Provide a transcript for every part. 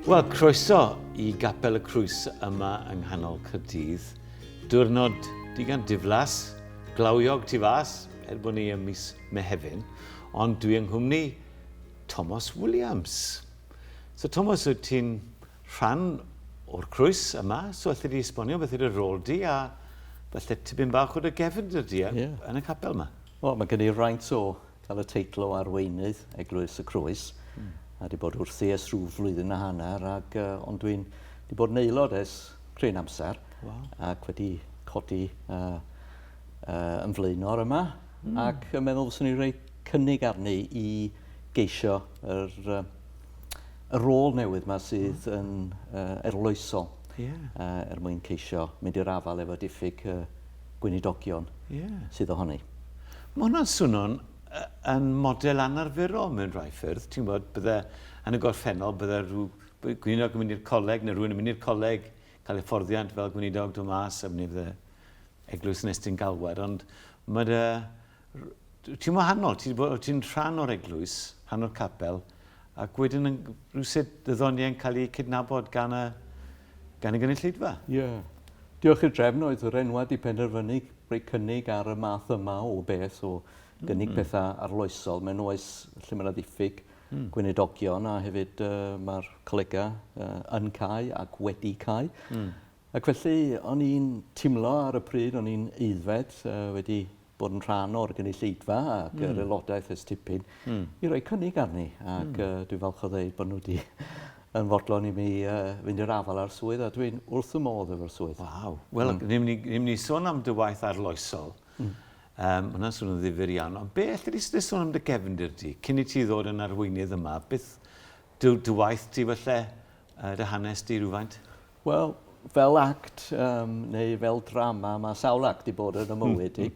Wel, croeso I Nghapel y Crwys yma yng nghanol Caerdydd. Diwrnod digon diflas, glawiog tu fas, bod ni ym mis Mehefin, ond dwi yng nghwmni Thomas Williams. So Thomas, wyt ti'n rhan o'r crwys yma, so allai di esbonio beth yw'r rôl di, a falle tipyn bach o'r gefndir di yn y capel yma. Wel, mae gen i raint o cael y teitl o arweinydd Eglwys y Crwys. A di bod wrthi ers rhyw flwyddyn a hanner, ond dwi'n di bod yn aelod ers cryn amser, ac wedi codi yn flaenor yma, ac yn meddwl fyswn i'n rhoi cynnig arni I geisio yr rôl newydd yma sydd yn erloesol, mwyn ceisio mynd i'r afal efo diffyg gweinidogion sydd ohoni. Mae hwnna'n swnio'n yn model anarferol mewn rhai ffyrdd. Ti'n bod, bydde yn y gorffennol, bydde rhyw gweinidog yn mynd i'r coleg, neu rhywun yn mynd i'r coleg, cael ei fforddiant fel gweinidog dod mas, a mynd i'r eglwys yn estyn galwad. Ond ti'n wahanol, ti'n rhan o'r eglwys, rhan o'r capel, ac wedyn rhywsut ddyddoniau'n cael ei cydnabod gan y gynulleidfa. Ie. Diolch i'r drefn oedd yr enwad I penderfynu rhoi cynnig ar y math yma o beth, o gynnig pethau arloesol mewn oes lle mae'n diffyg gweinidogion, a hefyd mae'r colega yn cael ac wedi cael. Ac felly, o'n i'n teimlo ar y pryd, o'n i'n eiddfed wedi bod yn rhan o'r gynulleidfa ac yr aelodaeth ers tipyn I roi cynnig arni. Ac dwi'n falch o ddeud bod nhw wedi yn fodlon I mi fynd i'r afal ar swydd, a dwi'n wrth y modd efo'r swydd. Waw. Wel, ni'n ni sôn am dy waith arloesol. Hwna'n swnio'n ddifyr iawn, ond be allai di sôn am dy gefndir di? Cyn I ti ddod yn arweinydd yma, beth dy waith ti falle, dy hanes di rhywfaint? Wel, fel act neu fel drama, mae sawl act I bod yn y mywyd I.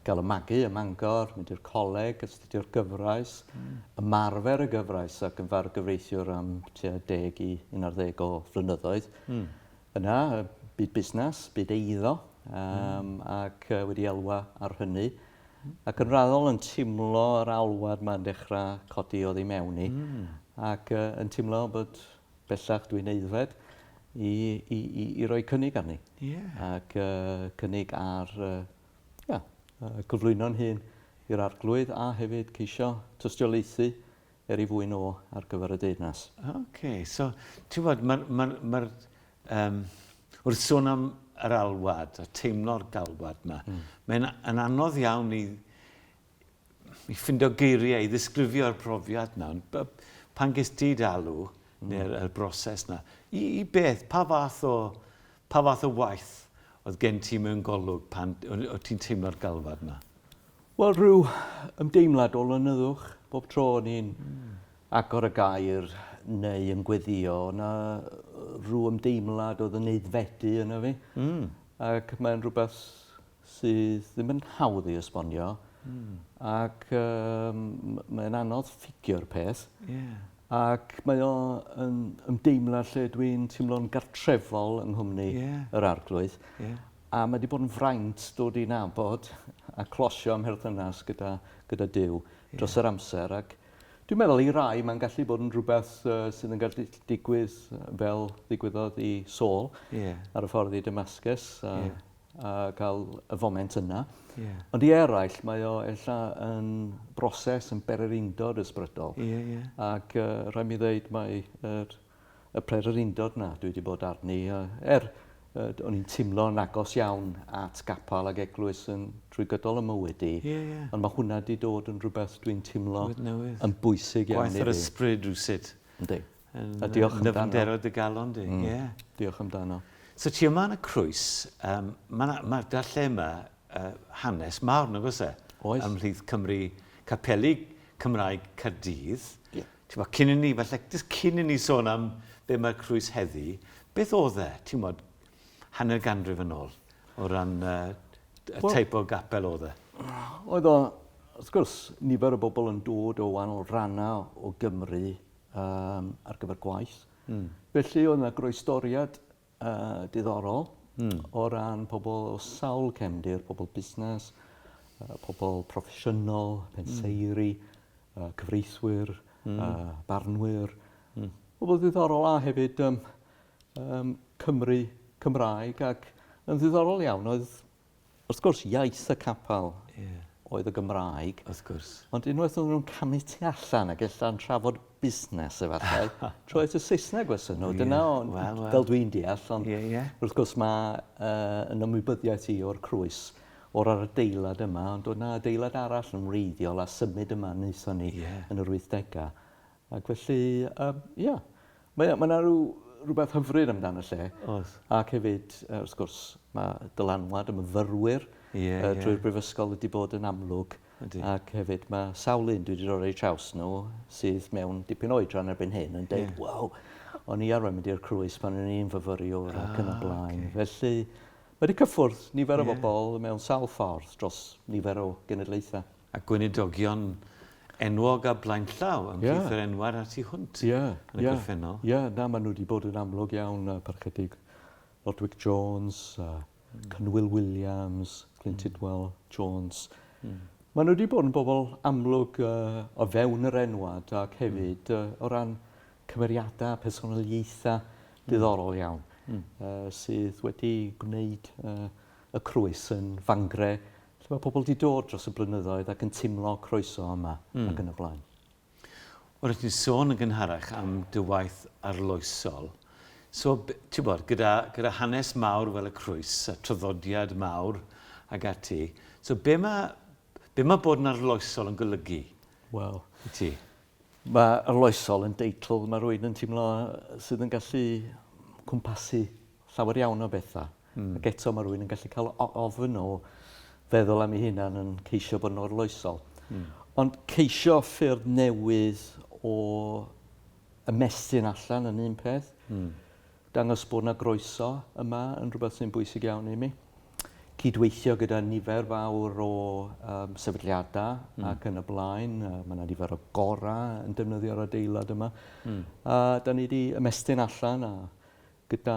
Gael y magu, y Mangor, mynd i'r coleg, astudio'r gyfraith, ymarfer y gyfraith ac yn gyfreithiwr am 10 I 11 o flynyddoedd. Yna, byd busnes, byd eiddo, ac wedi elwa ar hynny. Ac yn raddol yn teimlo yr alwad mae'n dechrau codi o ddi mewn I. Ac yn teimlo bod bellach dwi'n eiddfed I roi cynnig arni. Ac cynnig ar gyflwyno'n hun i'r arglwydd a hefyd ceisio tystiolaethu I fwy o ar gyfer y deyrnas. So ti'n bod, wrth sôn am yr alwad, a teimlo'r galwad yma, mae'n anodd iawn I ffindio geiriau, I ddisgrifio'r profiad yna. Pan ges ti dalw, neu'r broses yna, I beth, pa fath o waith oedd gen ti mewn golwg pan oedd ti'n teimlo'r galwad yna? Wel, rhyw ymdeimlad o lynyddwch. Bob tro ni'n agor y gair neu yn gweddio, yna rhyw ymdeimlad oedd yn eiddfedu yna fi. Ac mae'n rhywbeth sydd ddim yn hawdd I esbonio. Ac mae'n anodd ffigio'r peth. Ac mae o'n ymdeimlad lle dwi'n teimlo'n gartrefol yng nghwmni yr arglwydd. A mae wedi bod yn fraint dod I nabod a closio am herthynas gyda Duw dros yr amser. Ac dwi'n meddwl I rai mae'n gallu bod yn rhywbeth sydd yn gallu digwydd fel ddigwyddodd I Saul ar y ffordd I Damascus a cael y foment yna. Ond I eraill mae o ella yn broses yn bererindod ysbrydol. Ac rhaid mi ddeud mae y prererindod yna dwi wedi bod arni o'n i'n teimlo'n agos iawn at gapal ac eglwys trwy gydol y mywyd I. Ond mae hwnna wedi dod yn rhywbeth dwi'n teimlo yn bwysig iawn I fi. Gwaith yr ysbryd rhywsut. Yndi. A diolch amdano. Nyfndero dy galon di. Diolch amdano. So ti yma yn y crwys, mae'r darlle yma hanes mawr nag oes e? Oes. Ymhlith Cymru, Capeli Cymraeg Caerdydd. Cyn I ni, falle, cyn I ni sôn am be mae'r crwys heddi, beth oedd e, ti'n bod, hanner ganrif yn ôl, o ran y teip o gapel oedd e? Oedd o, wrth gwrs, nifer y bobl yn dod o wahanol rannau o Gymru ar gyfer gwaith. Felly oedd yna groesdoriad diddorol o ran pobl o sawl cefndir, pobl busnes, pobl proffesiynol, penseiri, cyfreithwyr, barnwyr. bobl ddiddorol a hefyd Cymraeg ac yn ddiddorol iawn oedd, wrth gwrs, iaith y capel oedd y Gymraeg. Wrth gwrs. Ond unwaith oedd nhw'n camu tu allan ac ella'n trafod busnes efallai, troedd y Saesneg wastad nhw. Dyna fel dwi'n deall, ond wrth gwrs mae yn ymwybyddiaeth i o'r Crwys o'r adeilad yma, ond oedd yna adeilad arall yn wreiddiol a symud yma wnaethon ni yn yr 80au. Ac felly, mae yna rhywbeth hyfryd amdano y lle. Ac hefyd, wrth gwrs, mae dylanwad y myfyrwyr drwy'r brifysgol wedi bod yn amlwg. Ac hefyd mae sawl un dwi wedi rhoi eu traws nhw sydd mewn dipyn o oedran erbyn hyn yn dweud, waw, o'n i arwain mynd i'r Crwys pan o'n i'n fyfyriwr ac yn y blaen. Felly, mae wedi cyffwrdd nifer o bobl mewn sawl ffordd dros nifer o genedlaethau. A gweinidogion enwog a blaen llaw yn cyff yr enwad at ei hwnt yn y gorffennol. Na, maen nhw wedi bod yn amlwg iawn, Parchg Jones, Nghapel Williams, Glyn Jones. Maen nhw wedi bod yn bobl amlwg o fewn yr enwad ac hefyd o ran cymeriadau, personoliaethau diddorol iawn sydd wedi gwneud y Crwys yn fangre lle mae pobl wedi dod dros y blynyddoedd ac yn teimlo croeso yma ac yn y blaen. Wel, ti'n sôn yn gynharach am dy waith arloesol. So, ti'n bod, gyda hanes mawr fel y Crwys, a traddodiad mawr ag ati, so be mae bod yn arloesol yn golygu? Wel, i ti? Mae arloesol yn deitl, mae rhywun yn teimlo sydd yn gallu cwmpasu llawer iawn o bethau. Ac eto mae rhywun yn gallu cael ofyn o feddwl am ei hunan yn ceisio bod yn arloesol. Ond ceisio ffyrdd newydd o ymestyn allan yn un peth, dangos bod yna groeso yma yn rhywbeth sy'n bwysig iawn i mi. Cydweithio gyda nifer fawr o sefydliadau ac yn y blaen. Mae yna nifer o gorau yn defnyddio'r adeilad yma. Da ni wedi ymestyn allan gyda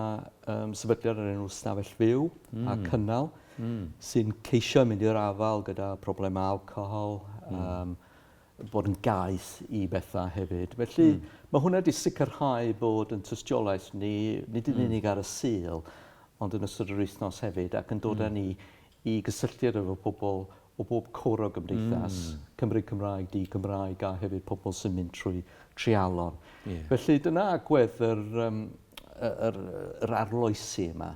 sefydliad ar enw Stafell Fyw a Cynnal sy'n ceisio mynd i'r afal gyda problemau alcohol, bod yn gaeth i bethau hefyd. Felly mae hwnna wedi sicrhau bod yn tystiolaeth ni, nid yn unig ar y Sul, ond yn ystod yr wythnos hefyd, ac yn dod â ni i gysylltiad efo pobl o bob cwr o gymdeithas, Cymru Cymraeg, di-Gymraeg, a hefyd pobl sy'n mynd trwy trialon. Felly dyna agwedd yr arloesi yma.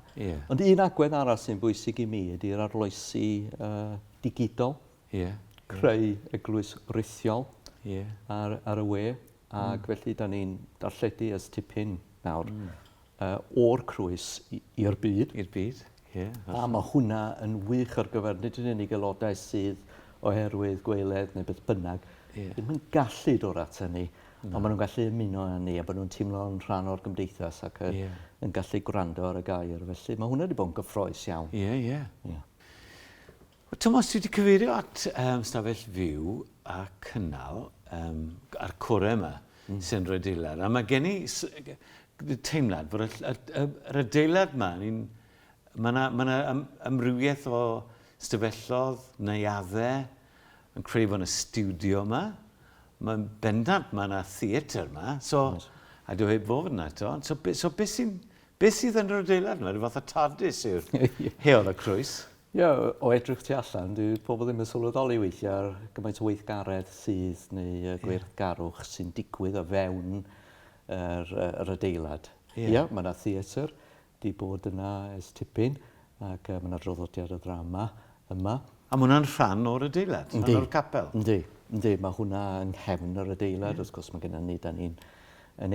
Ond un agwedd arall sy'n bwysig i mi ydy'r arloesi digidol, creu eglwys rithiol ar y we, ac felly da ni'n darlledu ys tipyn nawr o'r Crwys i'r byd. I'r byd, A mae hwnna yn wych ar gyfer nid yn unig aelodau sydd oherwydd gweiledd neu beth bynnag. Ddim yn gallu dod at ni, ond maen nhw'n gallu ymuno â ni a maen nhw'n teimlo yn rhan o'r gymdeithas ac yn gallu gwrando ar y gair. Felly mae hwnna wedi bod yn gyffroes iawn. Thomas, dwi wedi cyfeirio at Stafell Fyw a Cynnal a'r cwrau yma sy'n rhoi adeilad. A mae gen i teimlad fod yr adeilad yma, mae yna ymrywiaeth o stafellodd, neuaddau, yn creu fo'n y studio yma. Mae'n bendant, mae yna theatr yma, a dwi heb fod yna eto. So beth sydd yn yr adeilad yma? Rhyw fath o TARDIS yw'r heol y Crwys. O edrych tu allan, dwi pobl ddim yn sylweddoli weithiau ar gymaint o weithgaredd sydd neu gweithgarwch sy'n digwydd o fewn yr adeilad. Mae yna theatr, di bod yna ers tipyn, ac mae yna droddodiad o ddrama yma. A mae hwnna'n rhan o'r adeilad, rhan o'r capel? Yndi, mae hwnna yng nghefn yr adeilad, wrth gwrs mae gennym ni, da ni'n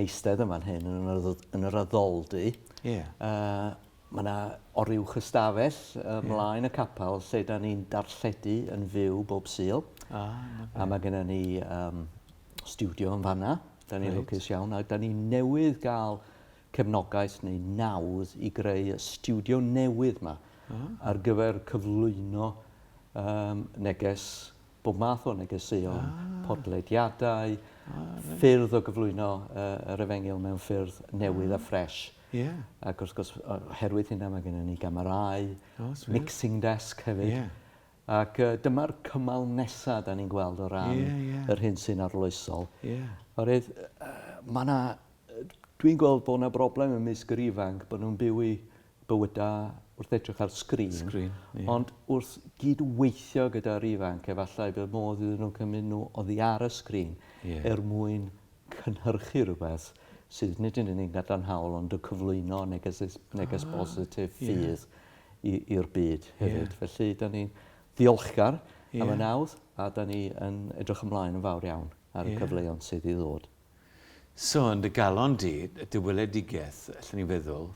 eistedd yma'n hyn yn yr addoldy. Mae yna oriwch y stafell ymlaen y capel lle da ni'n darlledu yn fyw bob Sul. A mae gennym ni studio yn fanna, da ni'n lwcus iawn, a da ni'n newydd gael cefnogaeth neu nawdd i greu y studio newydd yma ar gyfer cyflwyno neges, bob math o negeseuon, podlediadau, ffyrdd o gyflwyno yr efengyl mewn ffyrdd newydd a ffres. Ac wrth gwrs, oherwydd hynna mae gennym ni gamerau, mixing desk hefyd. Ac dyma'r cymal nesaf da ni'n gweld o ran yr hyn sy'n arloesol. Oherwydd, mae yna Dwi'n gweld bod yna broblem ymysg yr ifanc, bod nhw'n byw i bywydau wrth edrych ar sgrin. Ond wrth gydweithio gyda'r ifanc, efallai bydd modd iddyn nhw'n cymryd nhw oddi ar y sgrin mwyn cynhyrchu rhywbeth sydd nid yn unig gadarnhaol ond y cyflwyno neges positif ffydd i'r byd hefyd. Felly, da ni'n ddiolchgar am y nawdd a da ni yn edrych ymlaen yn fawr iawn ar y cyfleoedd sydd i ddod. So, yn dy galon di, y dy weledigaeth, allan ni feddwl,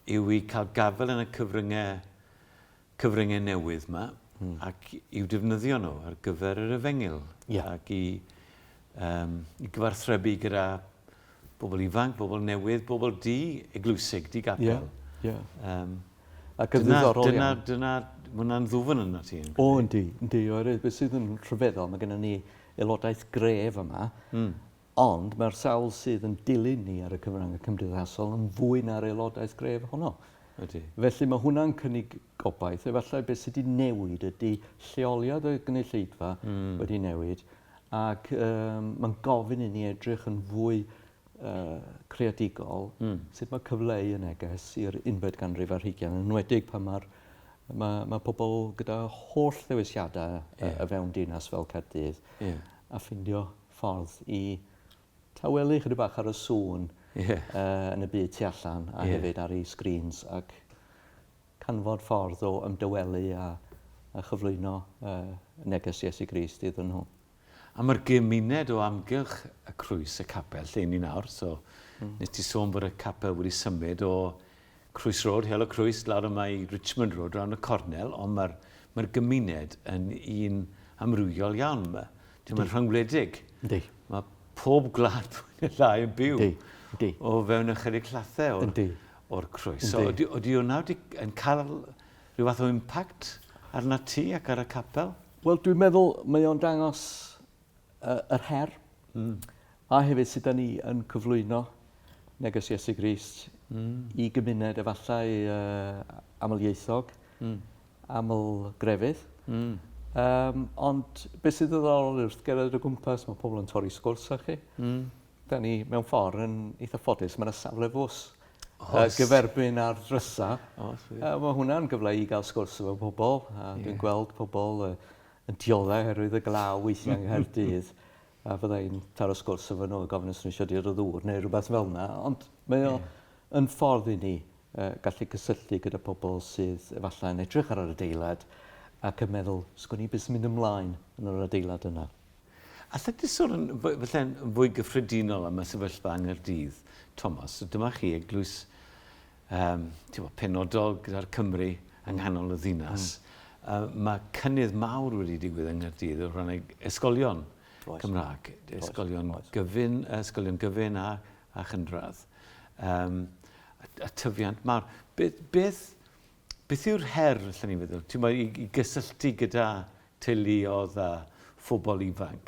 yw i cael gafel yn y cyfryngau newydd yma ac i'w defnyddio nhw ar gyfer yr efengil ac i gyfarthrebu gyda bobl ifanc, bobl newydd, bobl eglwysig, gapel. Ac yn ddiddorol iawn. Dyna, mae hwnna'n ddwfn yna ti. O, yndi. Oherwydd, beth sydd yn rhyfeddol, mae gennym ni aelodaeth gref yma, ond mae'r sawl sydd yn dilyn ni ar y cyfryngau cymdeithasol yn fwy na'r aelodaeth gref honno. Felly mae hwnna'n cynnig gobaith. Efallai beth sydd wedi newid ydy lleoliad y gynulleidfa wedi newid, ac mae'n gofyn i ni edrych yn fwy creadigol sut mae cyfleu y neges i'r 11 ganrif ar 20, yn enwedig pan mae pobl gyda holl ddewisiadau y fewn dinas fel Caerdydd a ffindio ffordd i tawelu chydig bach ar y sŵn yn y byd tu allan a hefyd ar ei screens ac canfod ffordd o ymdywelu a chyflwyno neges Iesu Grist iddyn nhw. A mae'r gymuned o amgylch y Crwys, y capel, lle ni nawr. So, nes ti sôn bod y capel wedi symud o Crwys Road, Helo Crwys, lawr yma i Richmond Road, rhan y cornel, ond mae'r gymuned yn un amrywiol iawn yma. Mae'n rhyngwledig. Mae pob gwlad yn y llai yn byw o fewn ychydig llathau o'r Crwys. So, ydy hwnna yn cael rhyw fath o impact arna ti ac ar y capel? Wel, dwi'n meddwl mae o'n dangos yr her, a hefyd sydd ni yn cyflwyno neges Iesu Grist i gymuned efallai amlieithog, aml grefydd. Ond beth sydd ddiddorol wrth gerdded o gwmpas, mae pobl yn torri sgwrs â chi. Da ni mewn ffordd yn eitha ffodus, mae yna safle fws gyferbyn ar drysa. Mae hwnna'n gyfle i gael sgwrs efo pobl, a dwi'n gweld pobl yn dioddau herwydd y glaw weithiau yng Nghaerdydd. A fyddai'n taro sgwrs efo nhw, gofyn os nhw eisiau dir o ddŵr neu rhywbeth fel yna. Ond mae o'n ffordd i ni gallu cysylltu gyda pobl sydd efallai yn edrych ar yr adeilad ac yn meddwl, sgwn i beth sy'n mynd ymlaen yn yr adeilad yna. A lle ti sôn yn fwy gyffredinol am y sefyllfa yng Nghaerdydd, Thomas, dyma chi eglwys penodol gyda'r Cymru yng nghanol y ddinas. Mae cynnydd mawr wedi digwydd yng Nghaerdydd o ran ysgolion Cymraeg, ysgolion gyfyn a chynradd. A tyfiant mawr. Beth yw'r her, allan ni'n feddwl, i gysylltu gyda teuluodd a phobl ifanc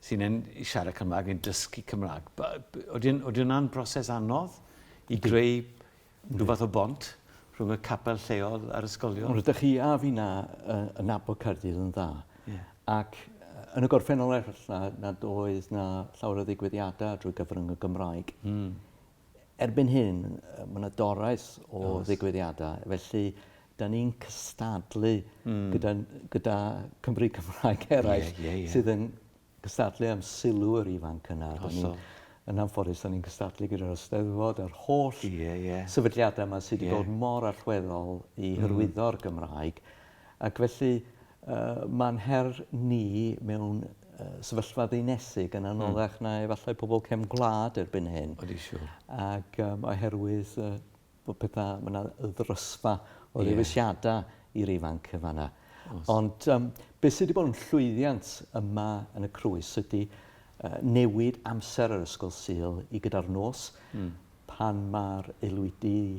sy'n siarad Cymraeg, yn dysgu Cymraeg. Oeddi hwnna'n broses anodd i greu rhyw fath o bont rhwng y capel lleol a'r ysgolion? Rydych chi a fi na yn nabod Caerdydd yn dda. Ac yn y gorffennol eraill nad oedd na llawer o ddigwyddiadau drwy gyfrwng y Gymraeg. Erbyn hyn, mae yna doraeth o ddigwyddiadau, felly da ni'n cystadlu gyda Cymru Cymraeg eraill sydd yn cystadlu am sylw yr ifanc yna. Yn anffodus, da ni'n cystadlu gyda'r Eisteddfod, a'r holl sefydliadau yma sydd wedi bod mor allweddol i hyrwyddo'r Gymraeg. Ac felly, mae'n her ni mewn sefyllfa ddeunesig yn anoddach na efallai pobl cefn gwlad erbyn hyn. Ac oherwydd bod pethau, mae yna ddrysfa o ddewisiadau i'r ifanc y fanna. Ond beth sydd wedi bod yn llwyddiant yma yn y Crwys ydy newid amser yr ysgol Sul i gyda'r nos, pan mae'r aelwydi,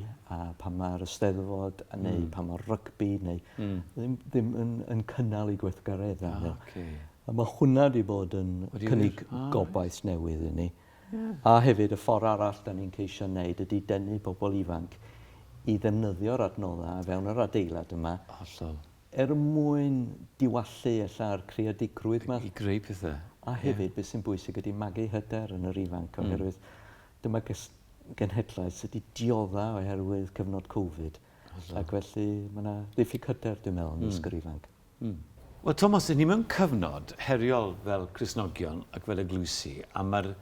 pan mae'r Eisteddfod, neu pan mae'r rygbi, neu ddim yn cynnal i gweithgareddau. A mae hwnna wedi bod yn cynnig gobaith newydd i ni. A hefyd, y ffordd arall da ni'n ceisio wneud ydy denu pobl ifanc i ddefnyddio'r adnoddau fewn yr adeilad yma. Mwyn diwallu ella'r creadigrwydd yma. I greu pethau. A hefyd, beth sy'n bwysig ydy magu hyder yn yr ifanc, oherwydd dyma genhedlaeth ydy diodda oherwydd cyfnod Covid. Ac felly mae yna ddiffyg hyder, dwi'n meddwl, yn ysgol ifanc. Wel, Thomas, ni mewn cyfnod heriol fel Cristnogion ac fel eglwysi, a mae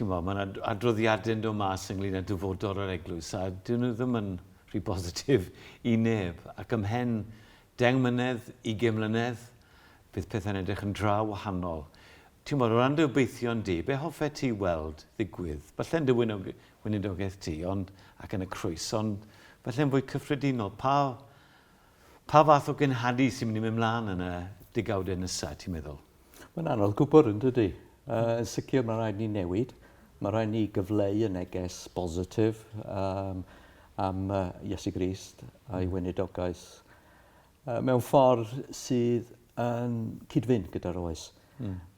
yna adroddiadau yn dod mas ynglyn â dyfodol o'r eglwys, a dyn nhw ddim yn rhy positif i neb. Ac ymhen 10 mlynedd, 20 mlynedd, bydd pethau'n edrych yn draw wahanol. O ran dy obeithio'n di, be hoffet ti weld ddigwydd? Falle'n dy weinidogaeth ti ac yn y crwys, ond falle'n fwy cyffredinol. Pa fath o gynhadu sy'n mynd i mynd mlaen yn y digawdau nesaf, ti'n meddwl? Mae'n anodd gwybod yn dydy. Yn sicr mae rhaid ni newid. Mae rhaid ni gyfleu y neges positif am Iesu Grist a'i weinidogaeth mewn ffordd sydd yn cydfynd gyda'r oes.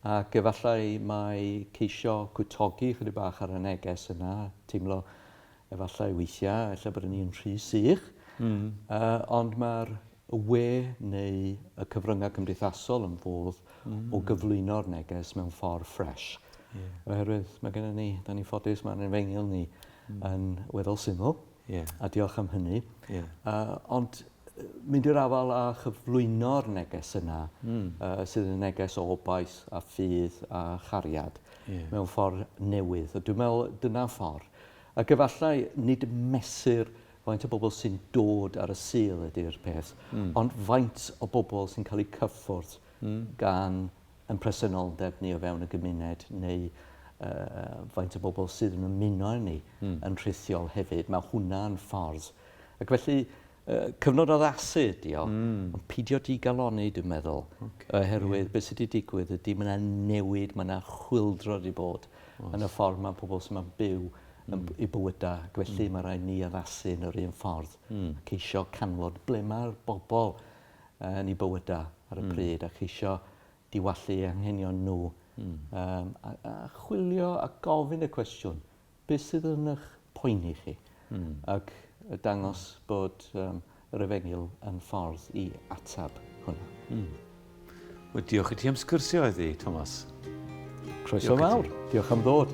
Ac efallai mae ceisio cwtogi chydig bach ar y neges yna, teimlo efallai weithiau, efallai bod ni'n rhy sych, ond mae'r we neu y cyfryngau cymdeithasol yn fodd o gyflwyno'r neges mewn ffordd ffres. Oherwydd mae gennym ni, da ni'n ffodus, mae'n efengil ni yn weddol syml, a diolch am hynny. Ond mynd i'r afal a chyflwyno'r neges yna, sydd yn neges o obaith a ffydd a chariad mewn ffordd newydd. Dwi'n meddwl dyna ffordd. Ac efallai nid mesur faint o bobl sy'n dod ar y sul ydy'r peth, ond faint o bobl sy'n cael eu cyffwrdd gan yn presenoldeb ni o fewn y gymuned, neu faint o bobl sydd yn ymuno ni yn rhithiol hefyd. Mae hwnna'n ffordd. Ac felly, cyfnod o ddasu ydi o, ond peidio di galoni, dwi'n meddwl, oherwydd beth sydd wedi digwydd ydy mae yna newid, mae yna chwildro wedi bod yn y ffordd mae pobl sy'n ma'n byw i bywydau. Felly mae rhaid ni addasu yn yr un ffordd, ceisio canfod ble mae'r bobl yn ei bywydau ar y pryd, a ceisio diwallu anghenion nhw, a chwilio a gofyn y cwestiwn, beth sydd yn eich poeni chi? Ac dangos bod yr efengil yn ffordd i atab hwnna. Wel, diolch i ti am sgwrsio iddi, Thomas. Croeso mawr. Diolch am ddod.